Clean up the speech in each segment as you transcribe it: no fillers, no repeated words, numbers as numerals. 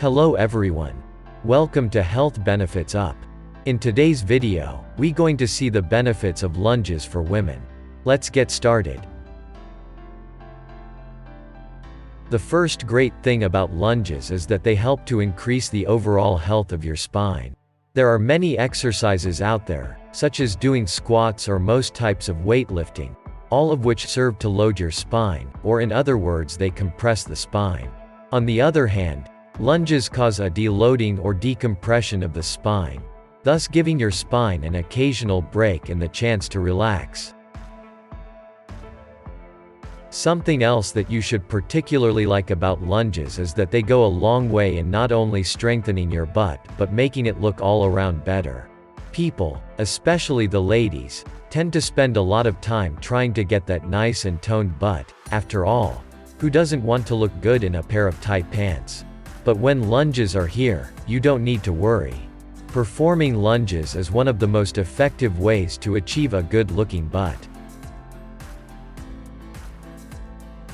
Hello everyone. Welcome to Health Benefits Up. In today's video, we're going to see the benefits of lunges for women. Let's get started. The first great thing about lunges is that they help to increase the overall health of your spine. There are many exercises out there, such as doing squats or most types of weightlifting, all of which serve to load your spine, or in other words they compress the spine. On the other hand, lunges cause a deloading or decompression of the spine, thus giving your spine an occasional break and the chance to relax. Something else that you should particularly like about lunges is that they go a long way in not only strengthening your butt but making it look all around better. People, especially the ladies, tend to spend a lot of time trying to get that nice and toned butt. After all, who doesn't want to look good in a pair of tight pants? But when lunges are here, you don't need to worry. Performing lunges is one of the most effective ways to achieve a good-looking butt.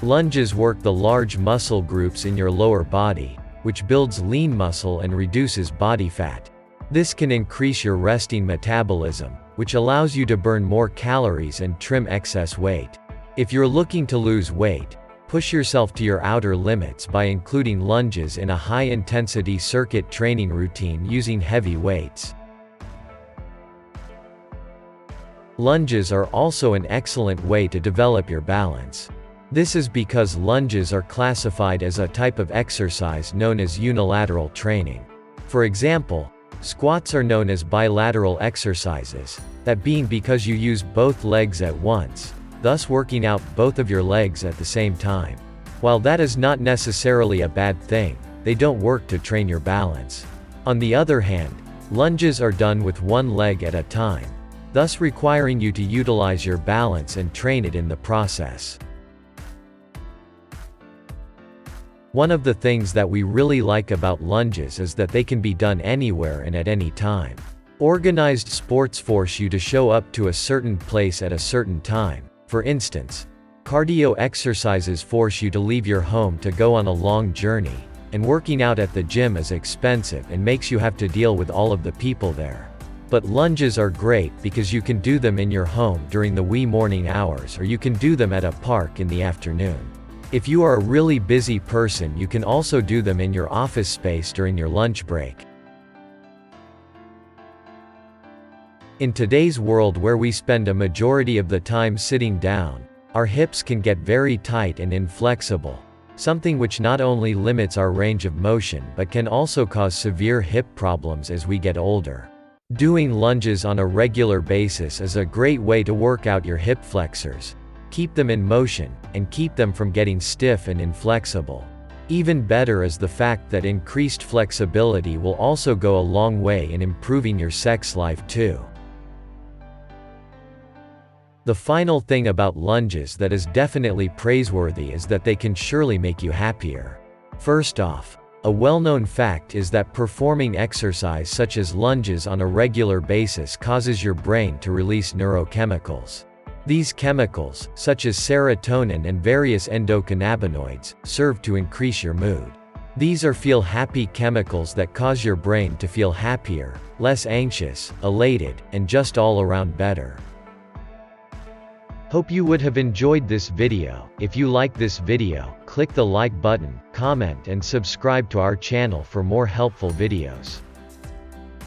Lunges work the large muscle groups in your lower body, which builds lean muscle and reduces body fat. This can increase your resting metabolism, which allows you to burn more calories and trim excess weight. If you're looking to lose weight, push yourself to your outer limits by including lunges in a high-intensity circuit training routine using heavy weights. Lunges are also an excellent way to develop your balance. This is because lunges are classified as a type of exercise known as unilateral training. For example, squats are known as bilateral exercises, that being because you use both legs at once, thus working out both of your legs at the same time. While that is not necessarily a bad thing, they don't work to train your balance. On the other hand, lunges are done with one leg at a time, thus requiring you to utilize your balance and train it in the process. One of the things that we really like about lunges is that they can be done anywhere and at any time. Organized sports force you to show up to a certain place at a certain time. For instance, cardio exercises force you to leave your home to go on a long journey, and working out at the gym is expensive and makes you have to deal with all of the people there. But lunges are great because you can do them in your home during the wee morning hours, or you can do them at a park in the afternoon. If you are a really busy person, you can also do them in your office space during your lunch break. In today's world where we spend a majority of the time sitting down, our hips can get very tight and inflexible, something which not only limits our range of motion but can also cause severe hip problems as we get older. Doing lunges on a regular basis is a great way to work out your hip flexors, keep them in motion, and keep them from getting stiff and inflexible. Even better is the fact that increased flexibility will also go a long way in improving your sex life too. The final thing about lunges that is definitely praiseworthy is that they can surely make you happier. First off, a well-known fact is that performing exercise such as lunges on a regular basis causes your brain to release neurochemicals. These chemicals, such as serotonin and various endocannabinoids, serve to increase your mood. These are feel-happy chemicals that cause your brain to feel happier, less anxious, elated, and just all around better. Hope you would have enjoyed this video. If you like this video, click the like button, comment and subscribe to our channel for more helpful videos.